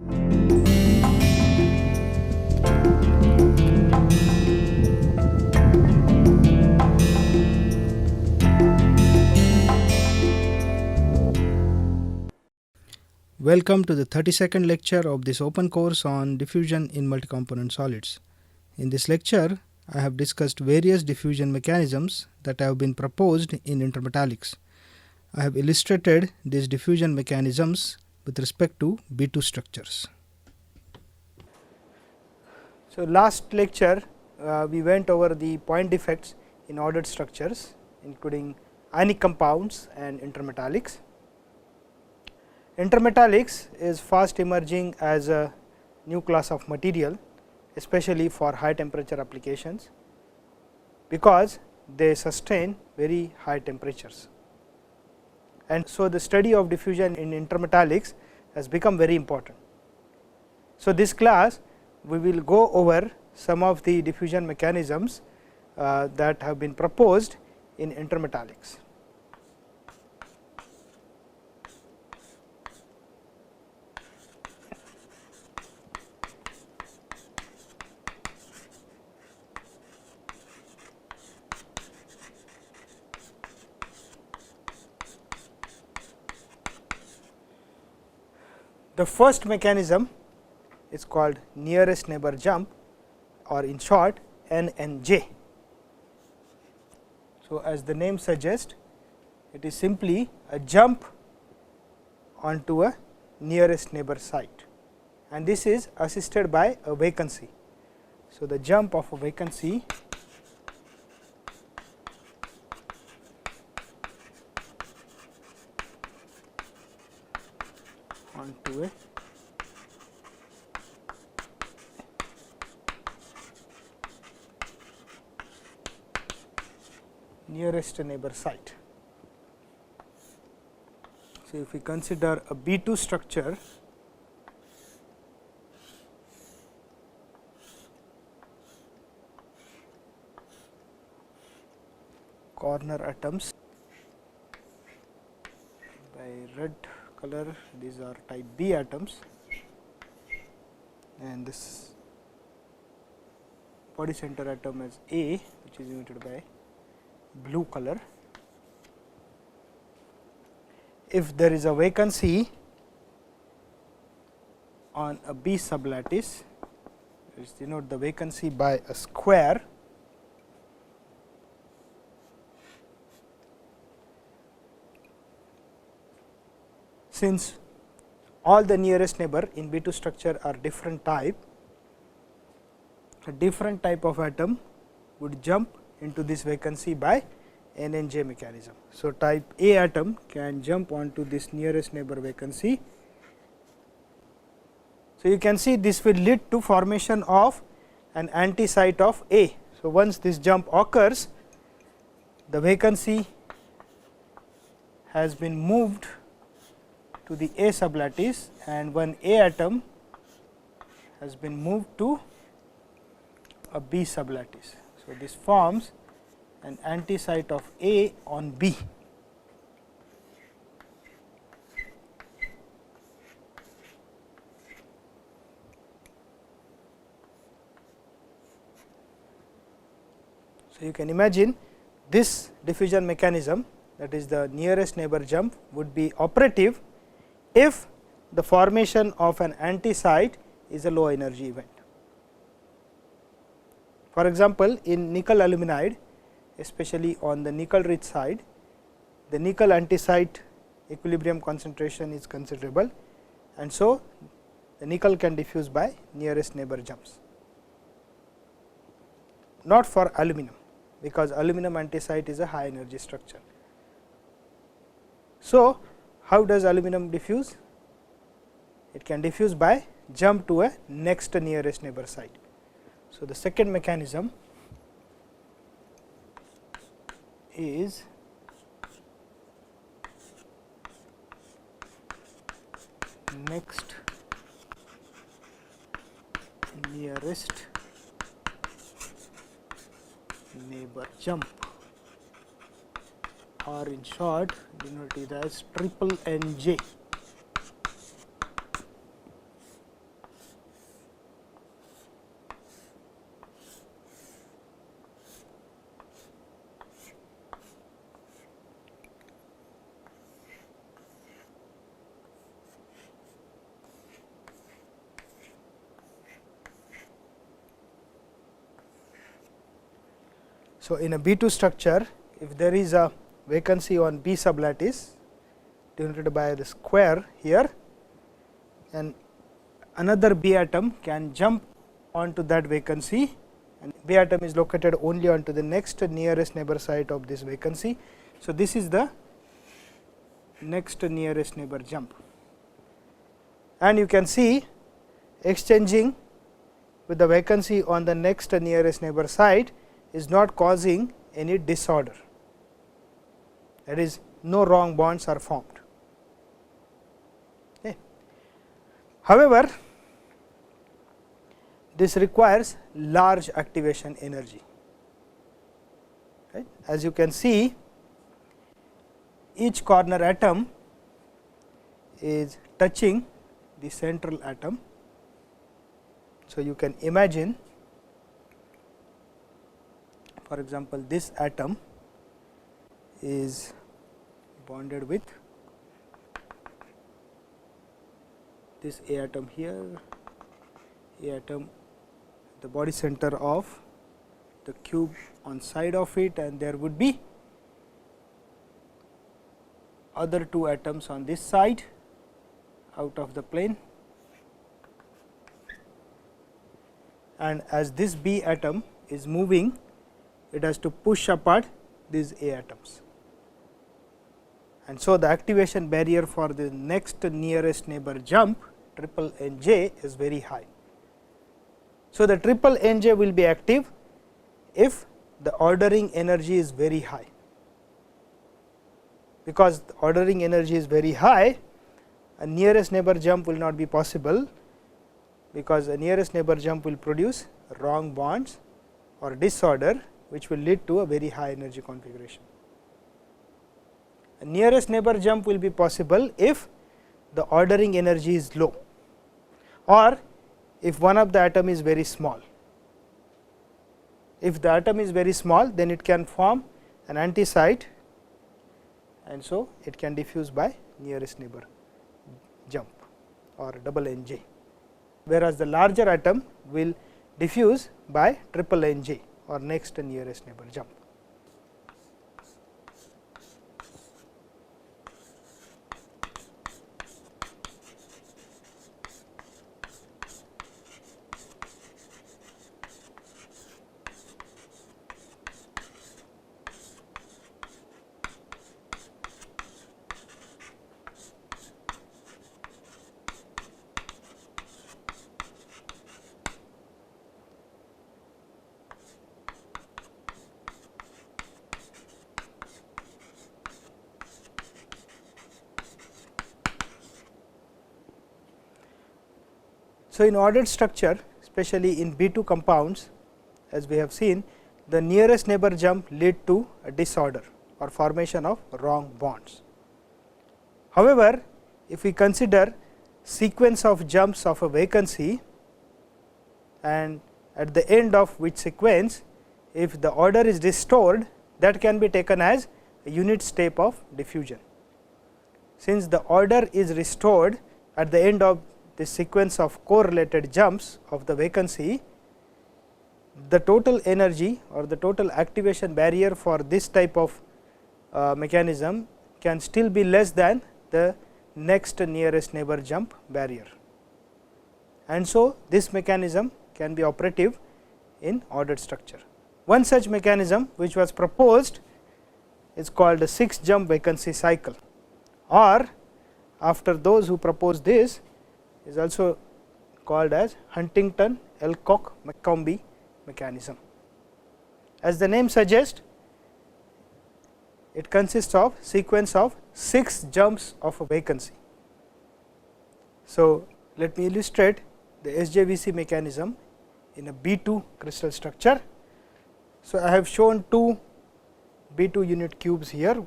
Welcome to the 32nd lecture of this open course on diffusion in multi-component solids. In this lecture, I have discussed various diffusion mechanisms that have been proposed in intermetallics. I have illustrated these diffusion mechanisms with respect to B2 structures. So, last lecture we went over the point defects in ordered structures including ionic compounds and intermetallics. Intermetallics is fast emerging as a new class of material, especially for high temperature applications, because they sustain very high temperatures. And so, the study of diffusion in intermetallics has become very important. So, this class we will go over some of the diffusion mechanisms that have been proposed in intermetallics. The first mechanism is called nearest neighbor jump, or in short NNJ. So, as the name suggests, it is simply a jump onto a nearest neighbor site, and this is assisted by a vacancy. So, the jump of a vacancy onto a nearest neighbor site. So, if we consider a B2 structure, corner atoms by red color, these are type B atoms, and this body center atom is A, which is denoted by blue color. If there is a vacancy on a B sublattice, let us denote the vacancy by a square. Since all the nearest neighbor in B2 structure are different type, a different type of atom would jump into this vacancy by NNJ mechanism. So, type A atom can jump onto this nearest neighbor vacancy. So, you can see this will lead to formation of an anti site of A. So, once this jump occurs, the vacancy has been moved to the A sublattice, and one A atom has been moved to a B sublattice. So, this forms an anti site of A on B. So, you can imagine this diffusion mechanism, that is the nearest neighbor jump, would be operative if the formation of an anti site is a low energy event. For example, in nickel aluminide, especially on the nickel rich side, the nickel anti site equilibrium concentration is considerable, and so the nickel can diffuse by nearest neighbor jumps. Not for aluminum, because aluminum anti site is a high energy structure. So, how does aluminum diffuse? It can diffuse by jump to a next nearest neighbor site. So, the second mechanism is next nearest neighbor jump, or in short denoted as triple NJ. So, in a B2 structure, if there is a vacancy on B sublattice denoted by the square here, and another B atom can jump onto that vacancy, and B atom is located only onto the next nearest neighbor site of this vacancy. So, this is the next nearest neighbor jump, and you can see exchanging with the vacancy on the next nearest neighbor site is not causing any disorder, that is no wrong bonds are formed. Okay. However, this requires large activation energy, right. As you can see, each corner atom is touching the central atom. So, you can imagine, for example, this atom is bonded with this A atom here, A atom the body center of the cube on side of it, and there would be other two atoms on this side out of the plane, and as this B atom is moving, it has to push apart these A atoms, and so the activation barrier for the next nearest neighbor jump triple Nj is very high. So, the triple Nj will be active if the ordering energy is very high, because the ordering energy is very high, a nearest neighbor jump will not be possible, because a nearest neighbor jump will produce wrong bonds or disorder, which will lead to a very high energy configuration. A nearest neighbor jump will be possible if the ordering energy is low, or if one of the atom is very small. If the atom is very small, then it can form an anti site, and so it can diffuse by nearest neighbor jump or double Nj, whereas the larger atom will diffuse by triple Nj or next nearest neighbor jump. So, in ordered structure, especially in B2 compounds, as we have seen, the nearest neighbor jump lead to a disorder or formation of wrong bonds. However, if we consider sequence of jumps of a vacancy, and at the end of which sequence, if the order is restored, that can be taken as a unit step of diffusion. Since the order is restored at the end of the sequence of correlated jumps of the vacancy, the total energy or the total activation barrier for this type of mechanism can still be less than the next nearest neighbor jump barrier, and so this mechanism can be operative in ordered structure. One such mechanism which was proposed is called the 6 jump vacancy cycle, or after those who proposed this, is also called as Huntington-Alcock-McCombie mechanism. As the name suggests, it consists of sequence of 6 jumps of a vacancy. So, let me illustrate the SJVC mechanism in a B2 crystal structure. So, I have shown 2 B2 unit cubes here,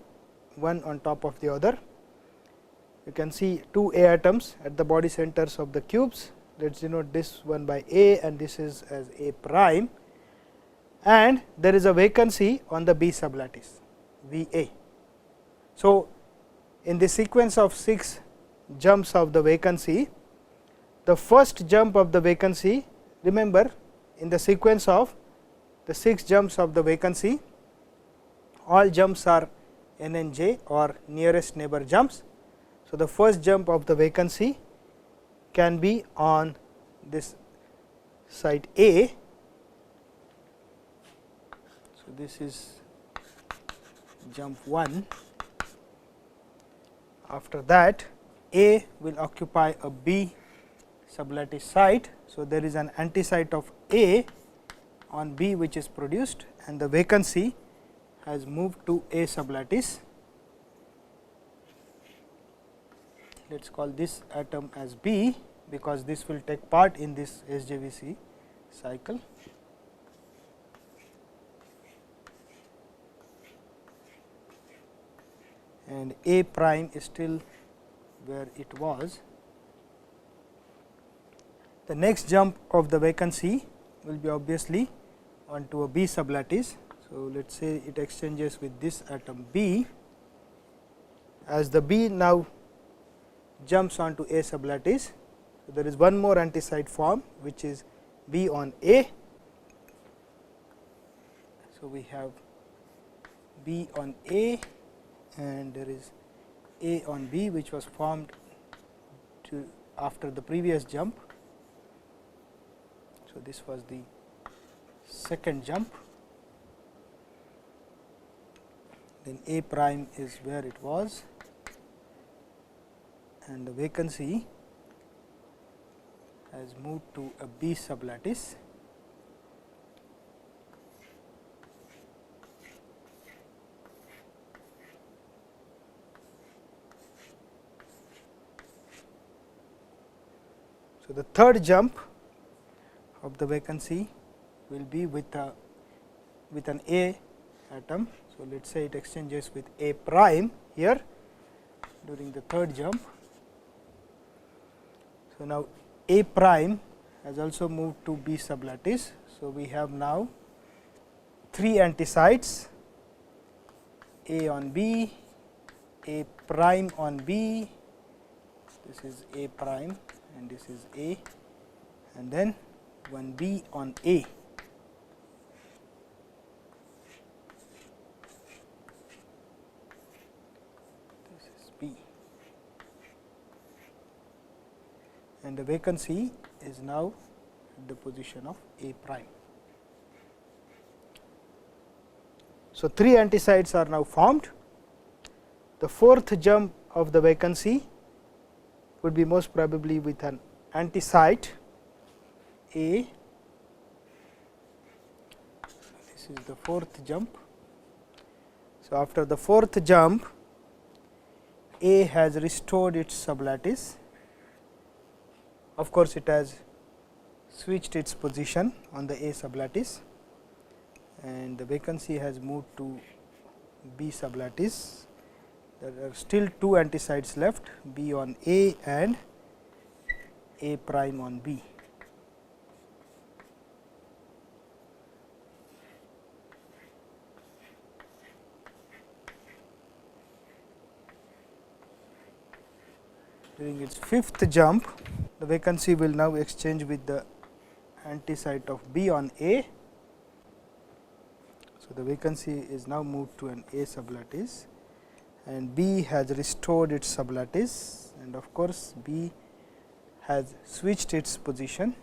one on top of the other. You can see 2 A atoms at the body centers of the cubes. Let us denote this one by A, and this is as A prime, and there is a vacancy on the B sublattice VA. So, in the sequence of 6 jumps of the vacancy, the first jump of the vacancy, remember in the sequence of the 6 jumps of the vacancy, all jumps are n and j or nearest neighbor jumps. So, the first jump of the vacancy can be on this site A. So, this is jump 1. After that A will occupy a B sublattice site. So, there is an anti-site of A on B which is produced, and the vacancy has moved to A sublattice. Let us call this atom as B, because this will take part in this SJVC cycle. And A prime is still where it was. The next jump of the vacancy will be obviously onto a B sublattice. So, let us say it exchanges with this atom B. As the B now jumps onto A sublattice, so there is one more anti-site form which is B on A. So, we have B on A and there is A on B which was formed to after the previous jump. So, this was the second jump, then A prime is where it was, and the vacancy has moved to a B sublattice. So, the third jump of the vacancy will be with an A atom. So, let us say it exchanges with A prime here during the third jump. So, now A prime has also moved to B sublattice. So, we have now 3 anti-sites, A on B, A prime on B, this is A prime and this is A, and then one B on A. This is B, and the vacancy is now at the position of A prime. So, 3 anti-sites are now formed. The fourth jump of the vacancy would be most probably with an anti-site A. This is the fourth jump. So, after the fourth jump, A has restored its sublattice. Of course, it has switched its position on the A sublattice, and the vacancy has moved to B sublattice. There are still 2 anti-sites left, B on A and A prime on B. During its fifth jump, the vacancy will now exchange with the anti-site of B on A. So, the vacancy is now moved to an A sublattice, and B has restored its sublattice, and of course, B has switched its position.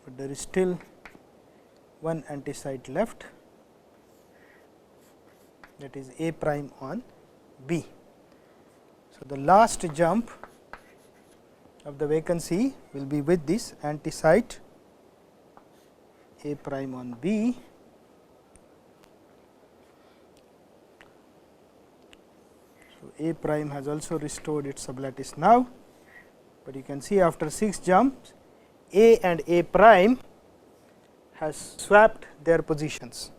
But there is still one anti-site left, that is A prime on B. So, the last jump of the vacancy will be with this anti-site A prime on B. So, A prime has also restored its sublattice now, but you can see after 6 jumps A and A prime has swapped their positions.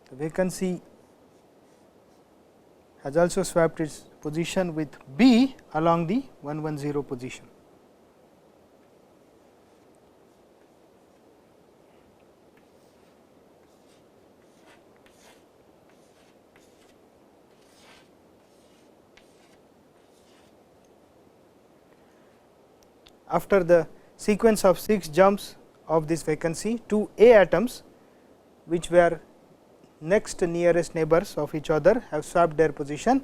The vacancy has also swapped its position with B along the 110 position. after the sequence of 6 jumps of this vacancy, 2 A atoms which were next nearest neighbors of each other have swapped their position,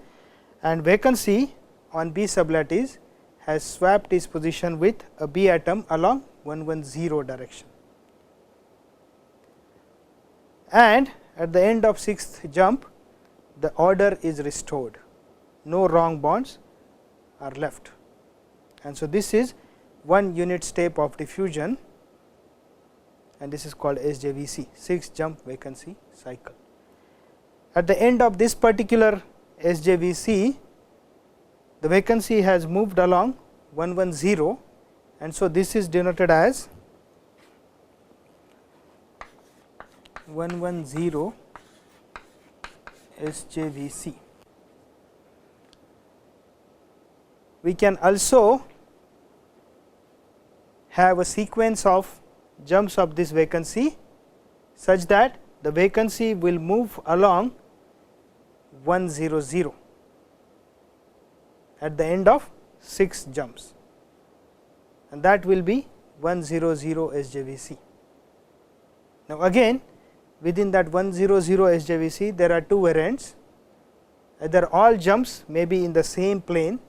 and vacancy on B sublattice has swapped its position with a B atom along 110 direction. And at the end of 6th jump, the order is restored, no wrong bonds are left, and so this is one unit step of diffusion, and this is called SJVC, 6 jump vacancy cycle. At the end of this particular SJVC, the vacancy has moved along 110, and so this is denoted as 110 SJVC. We can also have a sequence of jumps of this vacancy such that the vacancy will move along 100 at the end of 6 jumps, and that will be 100 SJVC. Now, again within that 100 SJVC there are 2 variants, either all jumps may be in the same plane,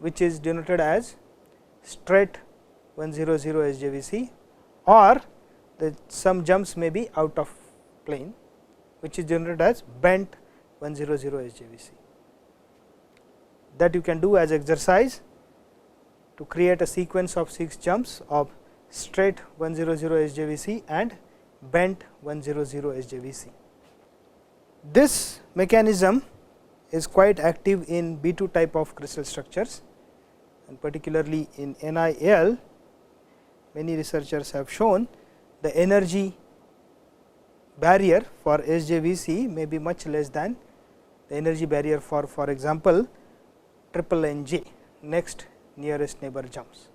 which is denoted as straight 100 SJVC, or some jumps may be out of plane, which is denoted as bent 100 SJVC. That you can do as exercise to create a sequence of 6 jumps of straight 100 SJVC and bent 100 SJVC. This mechanism is quite active in B2 type of crystal structures, and particularly in NiL. Many researchers have shown the energy barrier for SJVC may be much less than the energy barrier for example, triple NJ, next nearest neighbor jumps.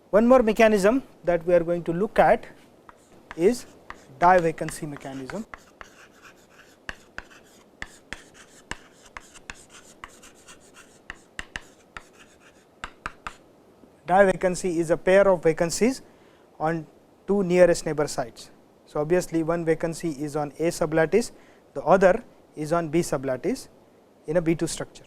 One more mechanism that we are going to look at is die vacancy mechanism. Die vacancy is a pair of vacancies on 2 nearest neighbor sites. So, obviously, one vacancy is on A sublattice, the other is on B sublattice in a B2 structure.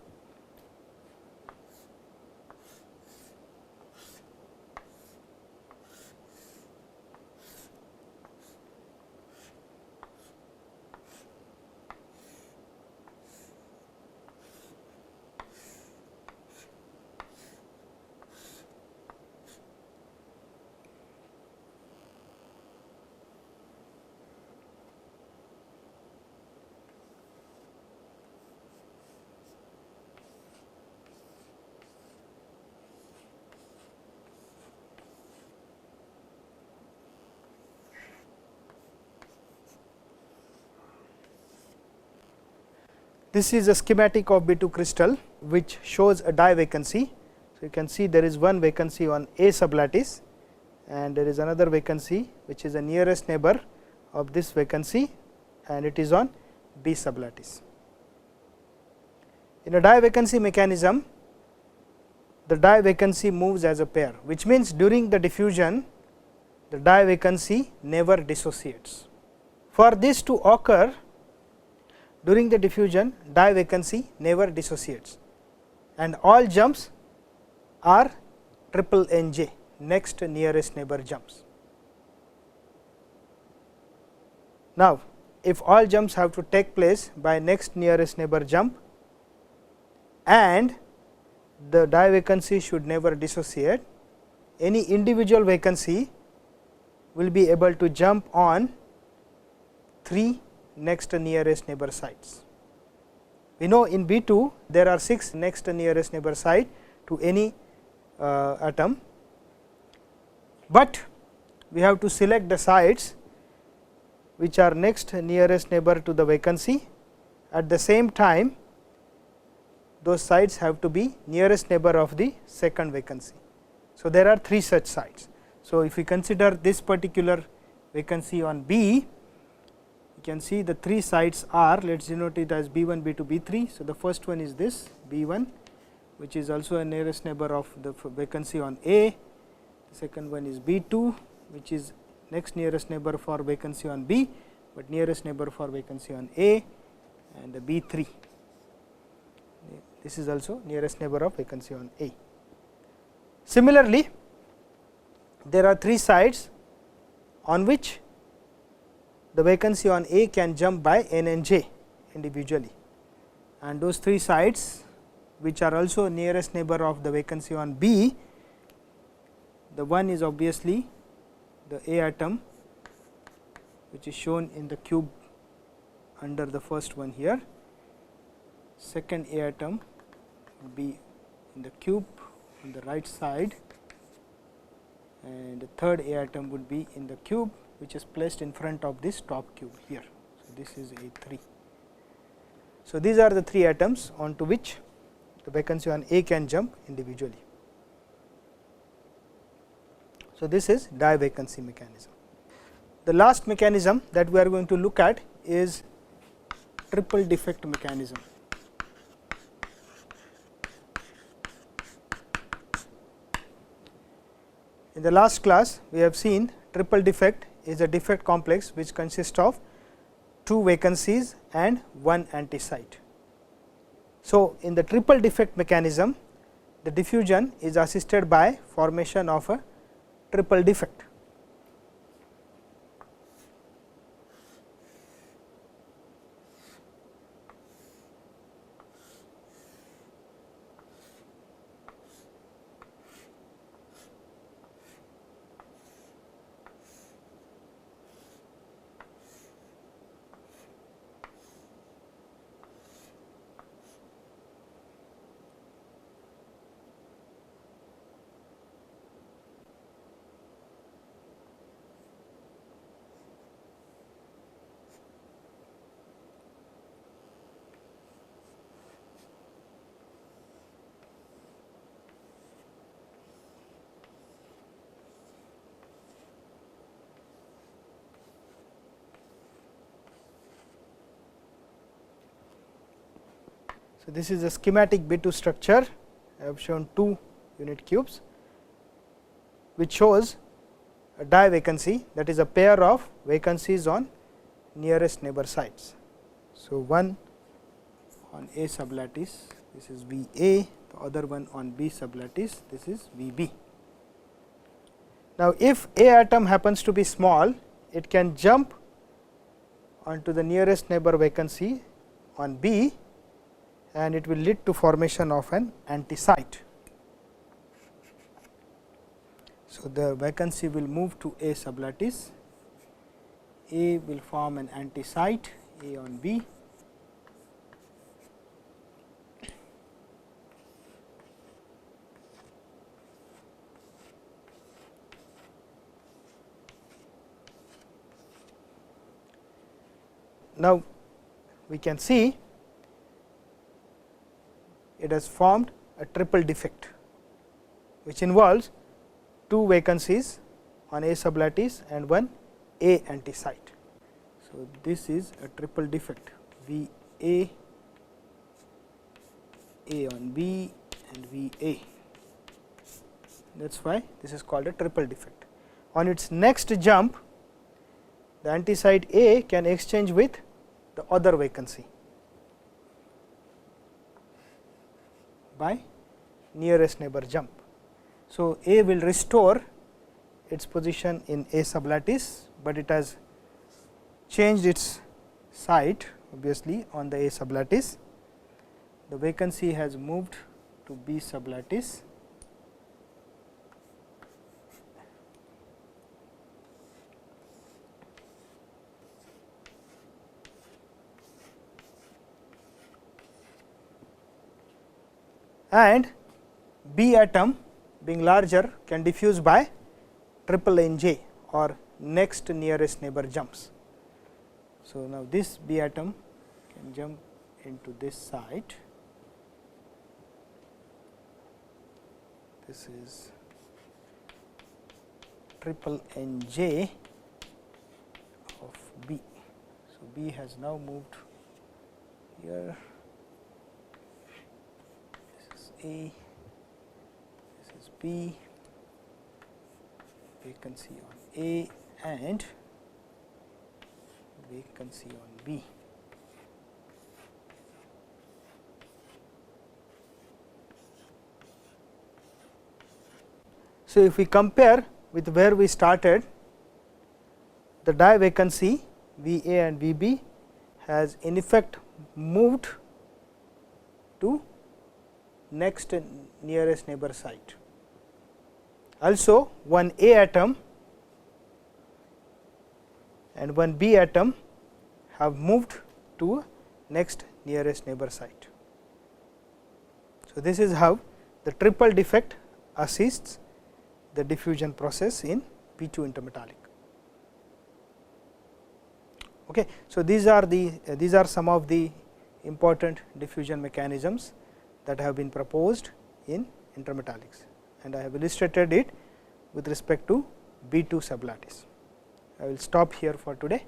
This is a schematic of B2 crystal which shows a die vacancy. So, you can see there is one vacancy on A sublattice, and there is another vacancy which is the nearest neighbor of this vacancy, and it is on B sublattice. In a die vacancy mechanism, the die vacancy moves as a pair, which means during the diffusion the die vacancy never dissociates. For this to occur, during the diffusion die vacancy never dissociates, and all jumps are triple NJ, next nearest neighbor jumps. Now, if all jumps have to take place by next nearest neighbor jump and the die vacancy should never dissociate, any individual vacancy will be able to jump on 3 next nearest neighbor sites. We know in B2 there are 6 next nearest neighbor site to any atom, but we have to select the sites which are next nearest neighbor to the vacancy. At the same time, those sites have to be nearest neighbor of the second vacancy. So, there are 3 such sites. So, if we consider this particular vacancy on B, you can see the 3 sites are, let us denote it as B1, B2, B3. So, the first one is this B1, which is also a nearest neighbor of the vacancy on A. The second one is B 2, which is next nearest neighbor for vacancy on B, but nearest neighbor for vacancy on A, and the B 3. This is also nearest neighbor of vacancy on A. Similarly, there are 3 sites on which the vacancy on A can jump by n and j individually, and those 3 sites which are also nearest neighbor of the vacancy on B. The one is obviously the A atom, which is shown in the cube under the first one here. Second A atom will be in the cube on the right side, and the third A atom would be in the cube, which is placed in front of this top cube here. So, this is A 3. So, these are the 3 atoms onto which the vacancy on A can jump individually. So, this is divacancy mechanism. The last mechanism that we are going to look at is triple defect mechanism. In the last class, we have seen triple defect is a defect complex which consists of 2 vacancies and 1 anti-site. So, in the triple defect mechanism, the diffusion is assisted by formation of a triple defect. So, this is a schematic B2 structure. I have shown 2 unit cubes, which shows a divacancy, that is a pair of vacancies on nearest neighbor sites. So, one on A sublattice, this is V A, the other one on B sublattice, this is V B. Now, if A atom happens to be small, it can jump onto the nearest neighbor vacancy on B, and it will lead to formation of an anti-site. So, the vacancy will move to A sublattice, A will form an anti-site A on B, now we can see it has formed a triple defect, which involves 2 vacancies on A sublattice and 1 A anti-site. So, this is a triple defect V A, A on B and V A. That is why this is called a triple defect. On its next jump, the anti-site A can exchange with the other vacancy by nearest neighbor jump. So, A will restore its position in A sublattice, but it has changed its site obviously on the A sublattice. The vacancy has moved to B sublattice, and B atom being larger can diffuse by triple NJ or next nearest neighbor jumps. So, now this B atom can jump into this site, this is triple NJ of B. So, B has now moved here, this is A, this is B, vacancy on A and vacancy on B. So, if we compare with where we started, the die vacancy V A and V B has in effect moved to next nearest neighbor site. Also, one A atom and one B atom have moved to next nearest neighbor site. So, this is how the triple defect assists the diffusion process in P2 intermetallic. Okay. So, these are some of the important diffusion mechanisms that have been proposed in intermetallics, and I have illustrated it with respect to B2 sublattice. I will stop here for today.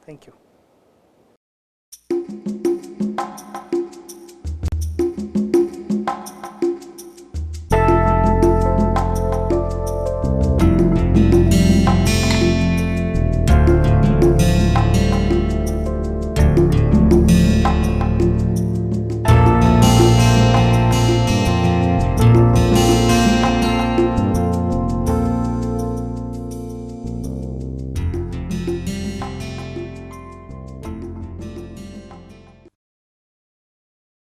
Thank you.